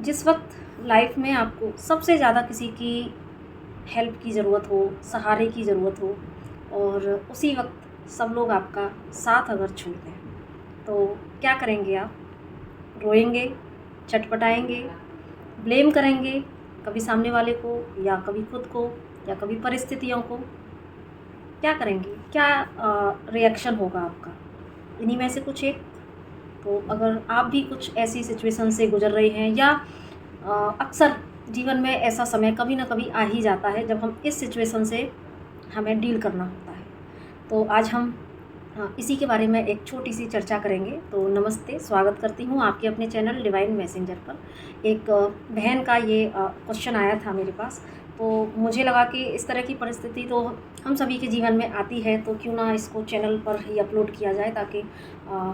जिस वक्त लाइफ में आपको सबसे ज़्यादा किसी की हेल्प की ज़रूरत हो, सहारे की ज़रूरत हो और उसी वक्त सब लोग आपका साथ अगर छोड़ दें, तो क्या करेंगे आप? रोएंगे, छटपटाएंगे, ब्लेम करेंगे, कभी सामने वाले को या कभी खुद को या कभी परिस्थितियों को? क्या करेंगे? क्या रिएक्शन होगा आपका? इन्हीं में से कुछ एक। तो अगर आप भी कुछ ऐसी सिचुएशन से गुज़र रहे हैं या अक्सर जीवन में ऐसा समय कभी ना कभी आ ही जाता है जब हम इस सिचुएशन से हमें डील करना होता है। तो आज हम इसी के बारे में एक छोटी सी चर्चा करेंगे। तो नमस्ते, स्वागत करती हूँ आपके अपने चैनल डिवाइन मैसेंजर पर। एक बहन का ये क्वेश्चन आया था मेरे पास, तो मुझे लगा कि इस तरह की परिस्थिति तो हम सभी के जीवन में आती है, तो क्यों ना इसको चैनल पर ही अपलोड किया जाए ताकि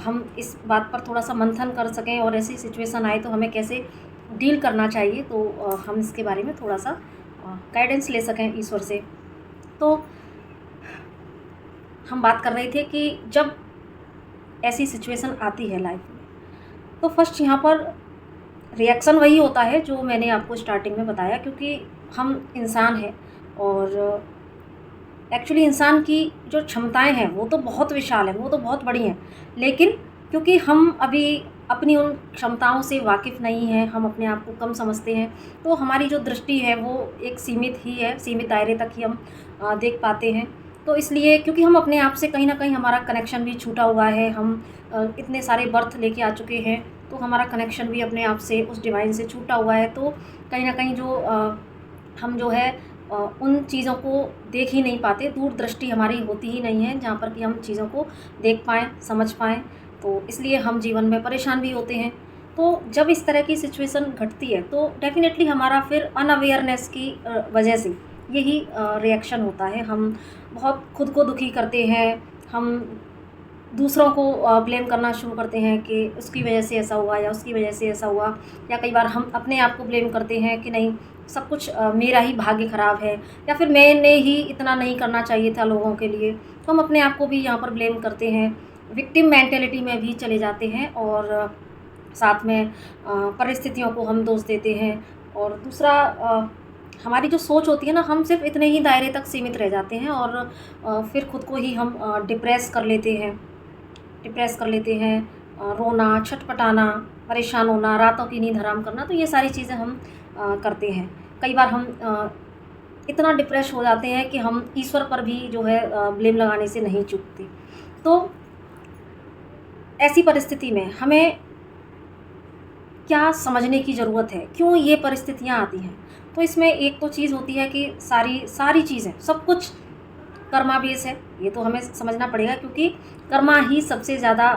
हम इस बात पर थोड़ा सा मंथन कर सकें और ऐसी सिचुएशन आए तो हमें कैसे डील करना चाहिए, तो हम इसके बारे में थोड़ा सा गाइडेंस ले सकें ईश्वर से। तो हम बात कर रहे थे कि जब ऐसी सिचुएशन आती है लाइफ में, तो फर्स्ट यहाँ पर रिएक्शन वही होता है जो मैंने आपको स्टार्टिंग में बताया, क्योंकि हम इंसान हैं और एक्चुअली इंसान की जो क्षमताएं हैं वो तो बहुत विशाल हैं, वो तो बहुत बड़ी हैं, लेकिन क्योंकि हम अभी अपनी उन क्षमताओं से वाकिफ़ नहीं हैं, हम अपने आप को कम समझते हैं, तो हमारी जो दृष्टि है वो एक सीमित ही है, सीमित दायरे तक ही हम देख पाते हैं। तो इसलिए क्योंकि हम अपने आप से कहीं ना कहीं हमारा कनेक्शन भी छूटा हुआ है, हम इतने सारे बर्थ लेके आ चुके हैं, तो हमारा कनेक्शन भी अपने आप से उस डिवाइन से छूटा हुआ है। तो कहीं ना कहीं जो हम जो है उन चीज़ों को देख ही नहीं पाते, दूरदृष्टि हमारी होती ही नहीं है जहाँ पर कि हम चीज़ों को देख पाएँ, समझ पाएँ। तो इसलिए हम जीवन में परेशान भी होते हैं। तो जब इस तरह की सिचुएशन घटती है तो डेफ़िनेटली हमारा फिर अनअवेयरनेस की वजह से यही रिएक्शन होता है। हम बहुत खुद को दुखी करते हैं, हम दूसरों को ब्लेम करना शुरू करते हैं कि उसकी वजह से ऐसा हुआ या उसकी वजह से ऐसा हुआ, या कई बार हम अपने आप को ब्लेम करते हैं कि नहीं, सब कुछ मेरा ही भाग्य ख़राब है, या फिर मैंने ही इतना नहीं करना चाहिए था लोगों के लिए। तो हम अपने आप को भी यहाँ पर ब्लेम करते हैं, विक्टिम मेंटेलिटी में भी चले जाते हैं और साथ में परिस्थितियों को हम दोष देते हैं। और दूसरा हमारी जो सोच होती है ना, हम सिर्फ इतने ही दायरे तक सीमित रह जाते हैं और फिर खुद को ही हम डिप्रेस कर लेते हैं, रोना, छटपटाना, परेशान होना, रातों की नींद हराम करना, तो ये सारी चीज़ें हम करते हैं। कई बार हम इतना डिप्रेस हो जाते हैं कि हम ईश्वर पर भी जो है ब्लेम लगाने से नहीं चूकते। तो ऐसी परिस्थिति में हमें क्या समझने की ज़रूरत है, क्यों ये परिस्थितियाँ आती हैं? तो इसमें एक तो चीज़ होती है कि सारी चीज़ें, सब कुछ कर्मा बेस है, ये तो हमें समझना पड़ेगा, क्योंकि कर्मा ही सबसे ज़्यादा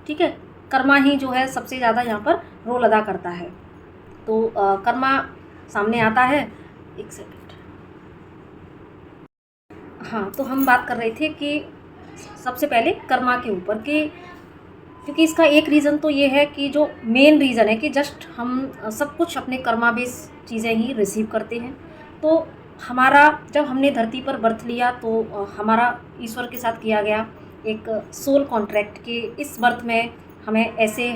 ठीक है, कर्मा ही जो है सबसे ज़्यादा यहाँ पर रोल अदा करता है। तो कर्मा सामने आता है। एक सेकंड, हाँ, तो हम बात कर रहे थे कि सबसे पहले कर्मा के ऊपर कि क्योंकि इसका एक रीज़न तो ये है कि जो मेन रीज़न है कि जस्ट हम सब कुछ अपने कर्मा बेस चीज़ें ही रिसीव करते हैं। तो हमारा जब हमने धरती पर बर्थ लिया तो हमारा ईश्वर के साथ किया गया एक सोल कॉन्ट्रैक्ट कि इस बर्थ में हमें ऐसे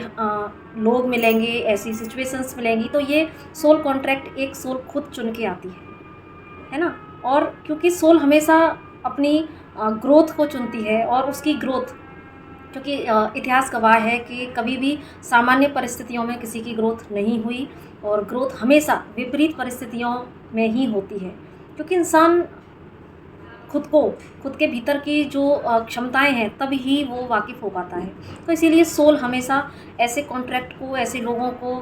लोग मिलेंगे, ऐसी सिचुएशंस मिलेंगी। तो ये सोल कॉन्ट्रैक्ट एक सोल खुद चुन के आती है ना। और क्योंकि सोल हमेशा अपनी ग्रोथ को चुनती है और उसकी ग्रोथ, क्योंकि इतिहास गवाह है कि कभी भी सामान्य परिस्थितियों में किसी की ग्रोथ नहीं हुई और ग्रोथ हमेशा विपरीत परिस्थितियों में ही होती है, क्योंकि इंसान खुद के भीतर की जो क्षमताएं हैं तभी ही वो वाकिफ़ हो पाता है। तो इसीलिए सोल हमेशा ऐसे कॉन्ट्रैक्ट को, ऐसे लोगों को,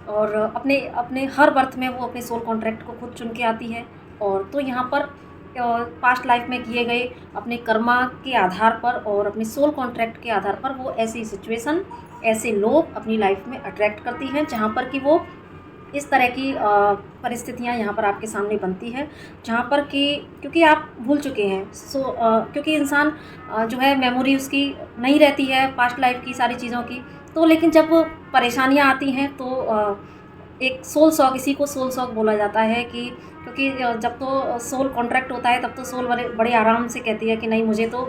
और अपने अपने हर बर्थ में वो अपने सोल कॉन्ट्रैक्ट को खुद चुन के आती है। और तो यहाँ पर पास्ट लाइफ में किए गए अपने कर्मा के आधार पर और अपने सोल कॉन्ट्रैक्ट के आधार पर वो ऐसी सिचुएशन, ऐसे लोग अपनी लाइफ में अट्रैक्ट करती हैं जहाँ पर कि वो इस तरह की परिस्थितियाँ यहाँ पर आपके सामने बनती है, जहाँ पर कि क्योंकि आप भूल चुके हैं। क्योंकि इंसान जो है मेमोरी उसकी नहीं रहती है पास्ट लाइफ की सारी चीज़ों की। तो लेकिन जब परेशानियाँ आती हैं तो एक सोल सॉक, इसी को सोल सॉक बोला जाता है कि क्योंकि जब तो सोल कॉन्ट्रैक्ट होता है तब तो सोल बड़े बड़े आराम से कहती है कि नहीं मुझे तो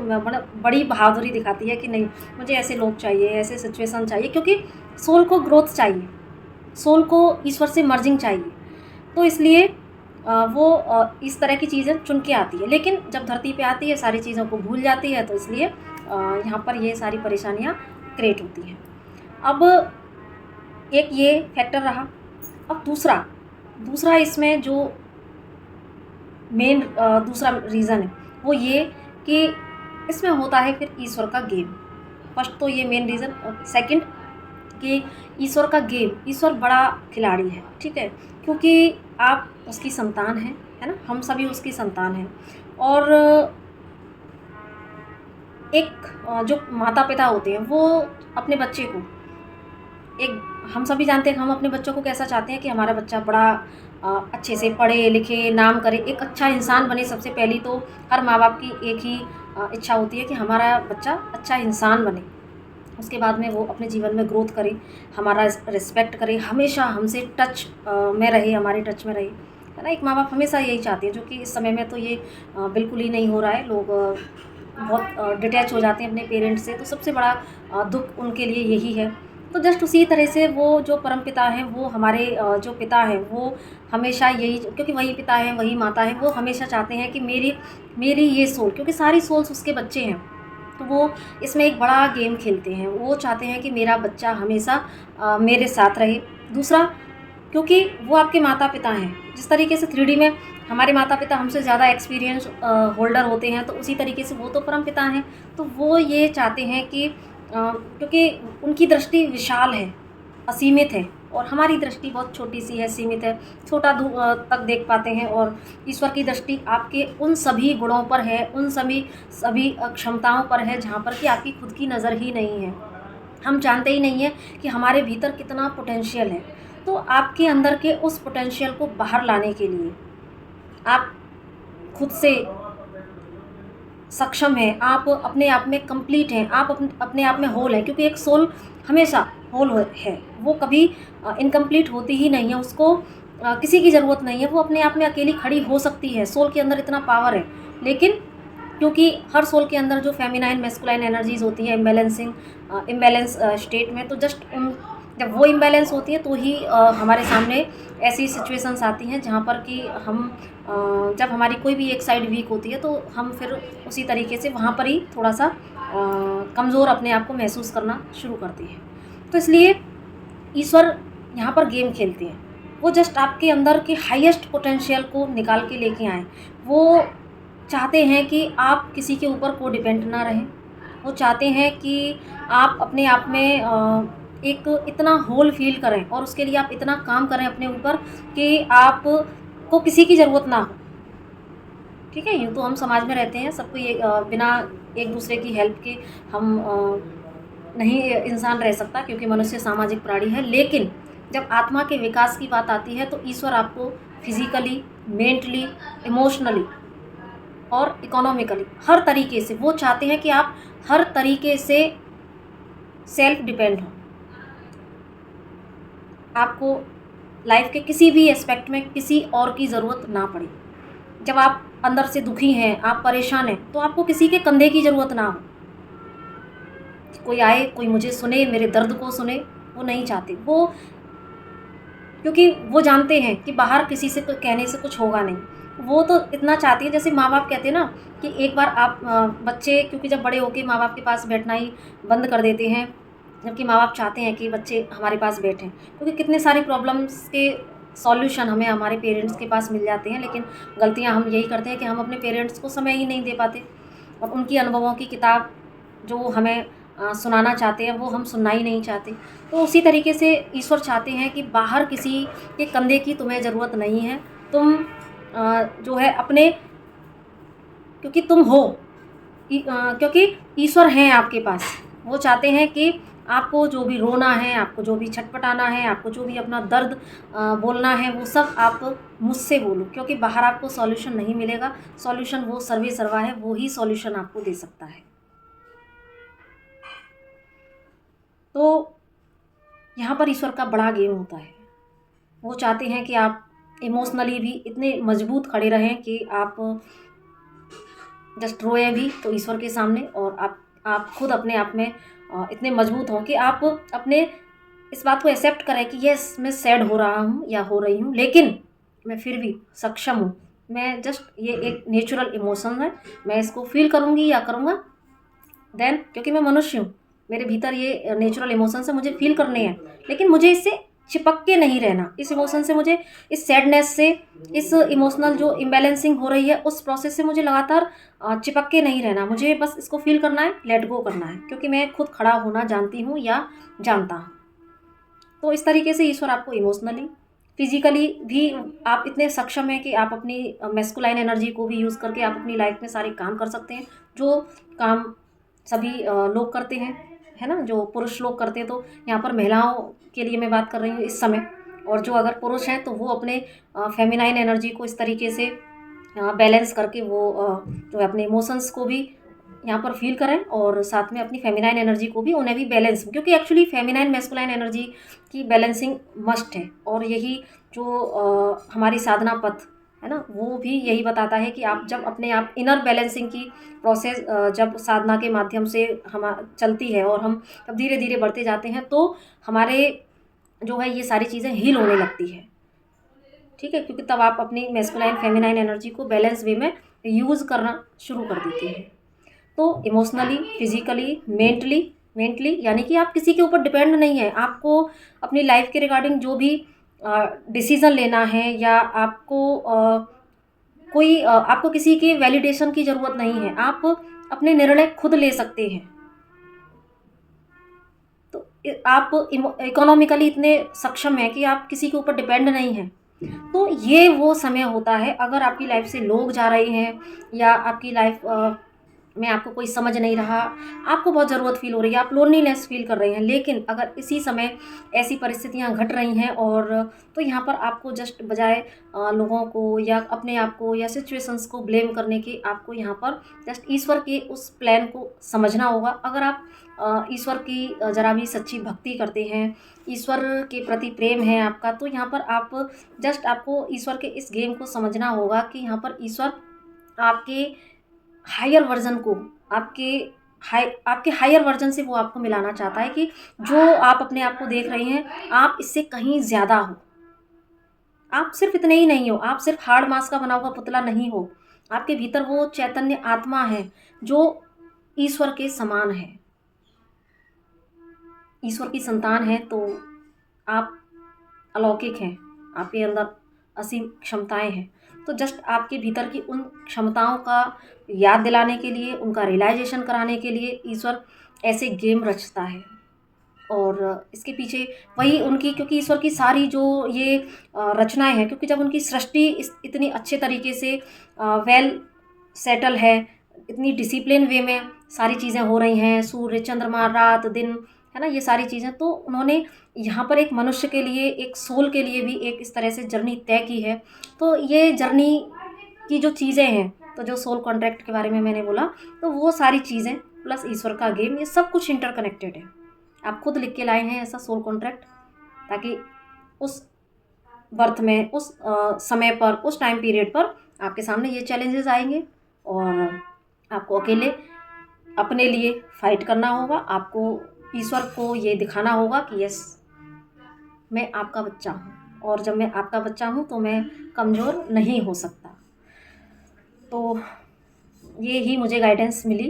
बड़ी बहादुरी दिखाती है कि नहीं मुझे ऐसे लोग चाहिए, ऐसे सिचुएशन चाहिए, क्योंकि सोल को ग्रोथ चाहिए, सोल को ईश्वर से मर्जिंग चाहिए। तो इसलिए वो इस तरह की चीज़ें चुन के आती है, लेकिन जब धरती पे आती है सारी चीज़ों को भूल जाती है, तो इसलिए यहाँ पर ये सारी परेशानियाँ क्रिएट होती हैं। अब एक ये फैक्टर रहा। अब दूसरा इसमें जो मेन दूसरा रीज़न है वो ये कि इसमें होता है फिर ईश्वर का गेम। फर्स्ट तो ये मेन रीज़न, और सेकंड कि ईश्वर का गेम, ईश्वर बड़ा खिलाड़ी है, ठीक है, क्योंकि आप उसकी संतान हैं, है ना, हम सभी उसकी संतान हैं। और एक जो माता पिता होते हैं वो अपने बच्चे को एक, हम सभी जानते हैं कि हम अपने बच्चों को कैसा चाहते हैं कि हमारा बच्चा बड़ा अच्छे से पढ़े लिखे, नाम करे, एक अच्छा इंसान बने। सबसे पहली तो हर माँ बाप की एक ही इच्छा होती है कि हमारा बच्चा अच्छा इंसान बने, उसके बाद में वो अपने जीवन में ग्रोथ करे, हमारा रिस्पेक्ट करे, हमेशा हमसे टच में रहे, हमारे टच में रहे, है ना। एक माँ बाप हमेशा यही चाहते हैं, जो कि इस समय में तो ये बिल्कुल ही नहीं हो रहा है। लोग बहुत डिटैच हो जाते हैं अपने पेरेंट्स से, तो सबसे बड़ा दुख उनके लिए यही है। तो जस्ट उसी तरह से वो जो परमपिता हैं, वो हमारे जो पिता हैं, वो हमेशा यही, क्योंकि वही पिता हैं वही माता है, वो हमेशा चाहते हैं कि मेरी ये सोल, क्योंकि सारी सोल्स उसके बच्चे हैं, तो वो इसमें एक बड़ा गेम खेलते हैं। वो चाहते हैं कि मेरा बच्चा हमेशा मेरे साथ रहे। दूसरा, क्योंकि वो आपके माता पिता हैं, जिस तरीके से 3D में हमारे माता पिता हमसे ज़्यादा एक्सपीरियंस होल्डर होते हैं, तो उसी तरीके से वो तो परम पिता हैं। तो वो ये चाहते हैं कि क्योंकि उनकी दृष्टि विशाल है, असीमित है, और हमारी दृष्टि बहुत छोटी सी है, सीमित है, छोटा तक देख पाते हैं। और ईश्वर की दृष्टि आपके उन सभी गुणों पर है, उन सभी क्षमताओं पर है जहाँ पर कि आपकी खुद की नज़र ही नहीं है। हम जानते ही नहीं हैं कि हमारे भीतर कितना पोटेंशियल है। तो आपके अंदर के उस पोटेंशियल को बाहर लाने के लिए आप खुद से सक्षम हैं, आप अपने आप में कंप्लीट हैं, आप अपने आप में होल हैं, क्योंकि एक सोल हमेशा होल है, वो कभी इनकम्प्लीट होती ही नहीं है। उसको किसी की ज़रूरत नहीं है, वो अपने आप में अकेली खड़ी हो सकती है। सोल के अंदर इतना पावर है, लेकिन क्योंकि हर सोल के अंदर जो फेमिनाइन मैस्कुलाइन एनर्जीज़ होती हैं इम्बैलेंस स्टेट में, तो जस्ट जब वो इम्बैलेंस होती है तो ही हमारे सामने ऐसी सिचुएशंस आती हैं जहाँ पर कि हम जब हमारी कोई भी एक साइड वीक होती है, तो हम फिर उसी तरीके से वहाँ पर ही थोड़ा सा कमज़ोर अपने आप को महसूस करना शुरू करते हैं। तो इसलिए ईश्वर यहाँ पर गेम खेलते हैं। वो जस्ट आपके अंदर के हाईएस्ट पोटेंशियल को निकाल के लेके आएँ। वो चाहते हैं कि आप किसी के ऊपर को डिपेंड ना रहें। वो चाहते हैं कि आप अपने आप में एक इतना होल फ़ील करें, और उसके लिए आप इतना काम करें अपने ऊपर कि आपको किसी की ज़रूरत ना हो। ठीक है? यूँ तो हम समाज में रहते हैं, सबको ये बिना एक दूसरे की हेल्प के हम नहीं इंसान रह सकता, क्योंकि मनुष्य सामाजिक प्राणी है। लेकिन जब आत्मा के विकास की बात आती है, तो ईश्वर आपको फिज़िकली, मेंटली, इमोशनली और इकोनॉमिकली हर तरीके से वो चाहते हैं कि आप हर तरीके से सेल्फ डिपेंड हो। आपको लाइफ के किसी भी एस्पेक्ट में किसी और की ज़रूरत ना पड़े। जब आप अंदर से दुखी हैं, आप परेशान हैं, तो आपको किसी के कंधे की ज़रूरत ना हो। कोई आए, कोई मुझे सुने, मेरे दर्द को सुने, वो नहीं चाहते। वो क्योंकि वो जानते हैं कि बाहर किसी से कहने से कुछ होगा नहीं। वो तो इतना चाहती है, जैसे माँ-बाप कहते हैं ना कि एक बार आप बच्चे क्योंकि जब बड़े होके माँ-बाप के पास बैठना ही बंद कर देते हैं, जबकि माँ-बाप चाहते हैं कि बच्चे हमारे पास बैठें। क्योंकि कितने सारे प्रॉब्लम्स के सॉल्यूशन हमें हमारे पेरेंट्स के पास मिल जाते हैं, लेकिन गलतियाँ हम यही करते हैं कि हम अपने पेरेंट्स को समय ही नहीं दे पाते, और उनकी अनुभवों की किताब जो सुनाना चाहते हैं, वो हम सुनना ही नहीं चाहते। तो उसी तरीके से ईश्वर चाहते हैं कि बाहर किसी के कंधे की तुम्हें ज़रूरत नहीं है। तुम जो है अपने, क्योंकि तुम हो, क्योंकि ईश्वर हैं आपके पास। वो चाहते हैं कि आपको जो भी रोना है, आपको जो भी छटपटाना है, आपको जो भी अपना दर्द बोलना है, वो सब आप मुझसे बोलो, क्योंकि बाहर आपको सॉल्यूशन नहीं मिलेगा। सॉल्यूशन वो सर्वे सर्वा है, वो ही सॉल्यूशन आपको दे सकता है। तो यहाँ पर ईश्वर का बड़ा गेम होता है। वो चाहते हैं कि आप इमोशनली भी इतने मजबूत खड़े रहें कि आप जस्ट रोएं भी तो ईश्वर के सामने, और आप खुद अपने आप में इतने मजबूत हों कि आप अपने इस बात को एक्सेप्ट करें कि यस, मैं सैड हो रहा हूँ या हो रही हूँ, लेकिन मैं फिर भी सक्षम हूँ। मैं जस्ट, ये एक नेचुरल इमोशन है, मैं इसको फील करूँगी या करूँगा देन, क्योंकि मैं मनुष्य हूँ, मेरे भीतर ये नेचुरल इमोशंस है, मुझे फील करने हैं, लेकिन मुझे इससे चिपक के नहीं रहना। इस इमोशन से मुझे, इस सैडनेस से, इस इमोशनल जो इम्बैलेंसिंग हो रही है उस प्रोसेस से मुझे लगातार चिपक के नहीं रहना। मुझे बस इसको फील करना है, लेट गो करना है, क्योंकि मैं खुद खड़ा होना जानती हूँ या जानता हूँ। तो इस तरीके से ईश्वर आपको इमोशनली, फिजिकली भी आप इतने सक्षम हैं कि आप अपनी मैस्कुलाइन एनर्जी को भी यूज़ करके आप अपनी लाइफ में सारे काम कर सकते हैं, जो काम सभी लोग करते हैं, है ना, जो पुरुष लोग करते हैं। तो यहाँ पर महिलाओं के लिए मैं बात कर रही हूँ इस समय। और जो अगर पुरुष हैं तो वो अपने फेमिनाइन एनर्जी को इस तरीके से बैलेंस करके वो जो है अपने इमोशंस को भी यहाँ पर फील करें, और साथ में अपनी फेमिनाइन एनर्जी को भी, उन्हें भी बैलेंस, क्योंकि एक्चुअली फेमिनाइन मैस्कुलाइन एनर्जी की बैलेंसिंग मस्ट है। और यही जो हमारी साधना पथ है ना, वो भी यही बताता है कि आप जब अपने आप इनर बैलेंसिंग की प्रोसेस जब साधना के माध्यम से हम चलती है और हम तब धीरे धीरे बढ़ते जाते हैं, तो हमारे जो है ये सारी चीज़ें हील होने लगती है। ठीक है, क्योंकि तब आप अपनी मैस्कुलाइन फेमिनाइन एनर्जी को बैलेंस वे में यूज़ करना शुरू कर देते हैं। तो इमोशनली, फिजिकली, मेंटली यानी कि आप किसी के ऊपर डिपेंड नहीं है। आपको अपनी लाइफ के रिगार्डिंग जो भी डिसीज़न लेना है, या आपको आपको किसी के वैलिडेशन की ज़रूरत नहीं है। आप अपने निर्णय खुद ले सकते हैं। तो आप इकोनॉमिकली इतने सक्षम हैं कि आप किसी के ऊपर डिपेंड नहीं हैं। तो ये वो समय होता है, अगर आपकी लाइफ से लोग जा रहे हैं, या आपकी लाइफ में आपको कोई समझ नहीं रहा, आपको बहुत ज़रूरत फील हो रही है, आप लोनलीनेस फील कर रहे हैं, लेकिन अगर इसी समय ऐसी परिस्थितियां घट रही हैं, और तो यहाँ पर आपको जस्ट बजाय लोगों को या अपने आप को या सिचुएशंस को ब्लेम करने के, आपको यहाँ पर जस्ट ईश्वर के उस प्लान को समझना होगा। अगर आप ईश्वर की ज़रा भी सच्ची भक्ति करते हैं, ईश्वर के प्रति प्रेम है आपका, तो यहाँ पर आप जस्ट, आपको ईश्वर के इस गेम को समझना होगा कि यहाँ पर ईश्वर आपके हायर वर्जन को, आपके हायर वर्जन से वो आपको मिलाना चाहता है, कि जो आप अपने आप को देख रहे हैं, आप इससे कहीं ज़्यादा हो। आप सिर्फ इतने ही नहीं हो, आप सिर्फ हार्ड मांस का बना हुआ पुतला नहीं हो। आपके भीतर वो चैतन्य आत्मा है जो ईश्वर के समान है, ईश्वर की संतान है। तो आप अलौकिक हैं, आपके अंदर असीम क्षमताएं हैं। तो जस्ट आपके भीतर की उन क्षमताओं का याद दिलाने के लिए, उनका रियलाइजेशन कराने के लिए ईश्वर ऐसे गेम रचता है। और इसके पीछे वही उनकी, क्योंकि ईश्वर की सारी जो ये रचनाएं हैं, क्योंकि जब उनकी सृष्टि इतनी अच्छे तरीके से वेल सेटल है, इतनी डिसिप्लिन वे में सारी चीज़ें हो रही हैं, सूर्य, चंद्रमा, रात, दिन, है ना, ये सारी चीज़ें, तो उन्होंने यहाँ पर एक मनुष्य के लिए, एक सोल के लिए भी एक इस तरह से जर्नी तय की है। तो ये जर्नी की जो चीज़ें हैं, तो जो सोल कॉन्ट्रैक्ट के बारे में मैंने बोला, तो वो सारी चीज़ें प्लस ईश्वर का गेम, ये सब कुछ इंटरकनेक्टेड है। आप खुद लिख के लाए हैं ऐसा सोल कॉन्ट्रैक्ट, ताकि उस बर्थ में, उस समय पर, उस टाइम पीरियड पर आपके सामने ये चैलेंजेस आएंगे, और आपको अकेले अपने लिए फाइट करना होगा। आपको ईश्वर को ये दिखाना होगा कि यस, मैं आपका बच्चा हूँ, और जब मैं आपका बच्चा हूँ तो मैं कमज़ोर नहीं हो सकता। तो ये ही मुझे गाइडेंस मिली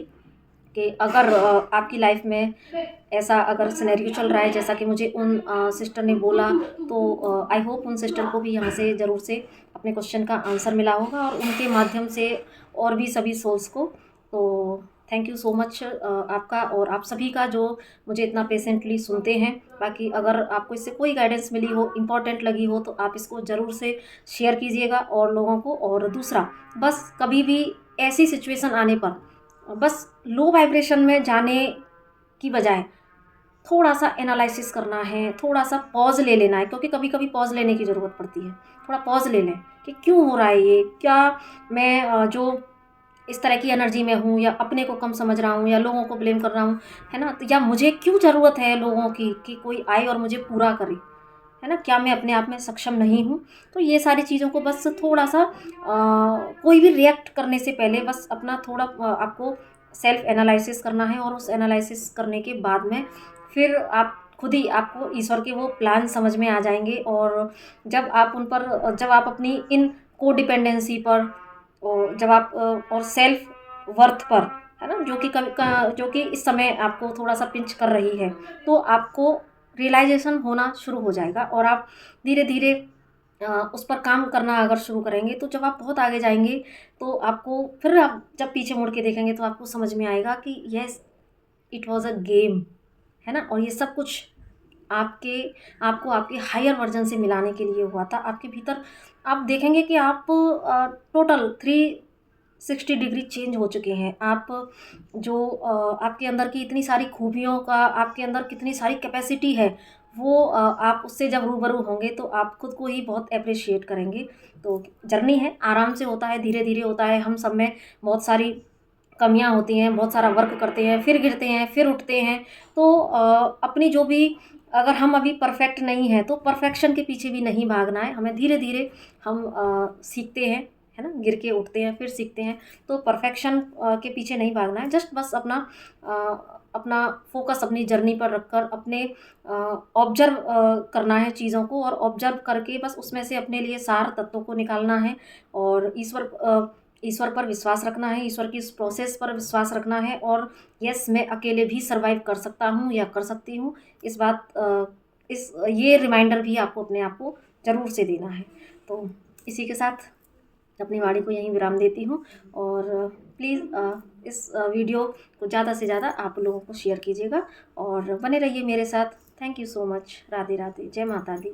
कि अगर आपकी लाइफ में ऐसा अगर सिनेरियो चल रहा है जैसा कि मुझे उन सिस्टर ने बोला, तो आई होप उन सिस्टर को भी यहाँ से ज़रूर से अपने क्वेश्चन का आंसर मिला होगा, और उनके माध्यम से और भी सभी सोल्स को। तो थैंक यू सो मच आपका और आप सभी का, जो मुझे इतना पेशेंटली सुनते हैं। बाकी अगर आपको इससे कोई गाइडेंस मिली हो, इम्पॉर्टेंट लगी हो, तो आप इसको ज़रूर से शेयर कीजिएगा और लोगों को। और दूसरा, बस कभी भी ऐसी सिचुएशन आने पर बस लो वाइब्रेशन में जाने की बजाय थोड़ा सा एनालिसिस करना है, थोड़ा सा पॉज ले लेना है, क्योंकि कभी कभी पॉज लेने की ज़रूरत पड़ती है। थोड़ा पॉज ले लें कि क्यों हो रहा है ये, क्या मैं जो इस तरह की एनर्जी में हूँ, या अपने को कम समझ रहा हूँ, या लोगों को ब्लेम कर रहा हूँ, है ना, तो या मुझे क्यों ज़रूरत है लोगों की कि कोई आए और मुझे पूरा करे, है ना, क्या मैं अपने आप में सक्षम नहीं हूँ। तो ये सारी चीज़ों को बस थोड़ा सा कोई भी रिएक्ट करने से पहले बस अपना थोड़ा आपको सेल्फ एनालिसिस करना है, और उस एनालिसिस करने के बाद में फिर आप खुद ही आपको ईश्वर के वो प्लान समझ में आ जाएंगे। और जब आप अपनी इन कोडिपेंडेंसी पर, और जब आप और सेल्फ वर्थ पर, है ना, जो कि इस समय आपको थोड़ा सा पिंच कर रही है, तो आपको रियलाइजेशन होना शुरू हो जाएगा, और आप धीरे धीरे उस पर काम करना अगर शुरू करेंगे, तो जब आप बहुत आगे जाएंगे तो आपको फिर आप जब पीछे मुड़ के देखेंगे तो आपको समझ में आएगा कि yes, it was a game, है ना। और ये सब कुछ आपके आपको आपके हायर वर्जन से मिलाने के लिए हुआ था। आपके भीतर आप देखेंगे कि आप टोटल 360 डिग्री चेंज हो चुके हैं। आप जो आपके अंदर की इतनी सारी खूबियों का, आपके अंदर कितनी सारी कैपेसिटी है, वो आप उससे जब रूबरू होंगे तो आप खुद को ही बहुत अप्रिशिएट करेंगे। तो जर्नी है, आराम से होता है, धीरे धीरे होता है। हम सब में बहुत सारी कमियां होती हैं, बहुत सारा वर्क करते हैं, फिर गिरते हैं, फिर उठते हैं। तो अपनी जो भी, अगर हम अभी परफेक्ट नहीं हैं तो परफेक्शन के पीछे भी नहीं भागना है, हमें धीरे धीरे हम सीखते हैं, है ना, गिर के उठते हैं, फिर सीखते हैं। तो परफेक्शन के पीछे नहीं भागना है, जस्ट बस अपना फोकस अपनी जर्नी पर रखकर अपने ऑब्जर्व करना है चीज़ों को, और ऑब्जर्व करके बस उसमें से अपने लिए सार तत्वों को निकालना है। और ईश्वर पर विश्वास रखना है, ईश्वर की इस प्रोसेस पर विश्वास रखना है। और यस, मैं अकेले भी सर्वाइव कर सकता हूँ या कर सकती हूँ, इस बात इस ये रिमाइंडर भी आपको अपने आप को ज़रूर से देना है। तो इसी के साथ अपनी वाणी को यहीं विराम देती हूँ। और प्लीज़ इस वीडियो को ज़्यादा से ज़्यादा आप लोगों को शेयर कीजिएगा, और बने रहिए मेरे साथ। Thank you so much. Radhe Radhe, जय माता दी।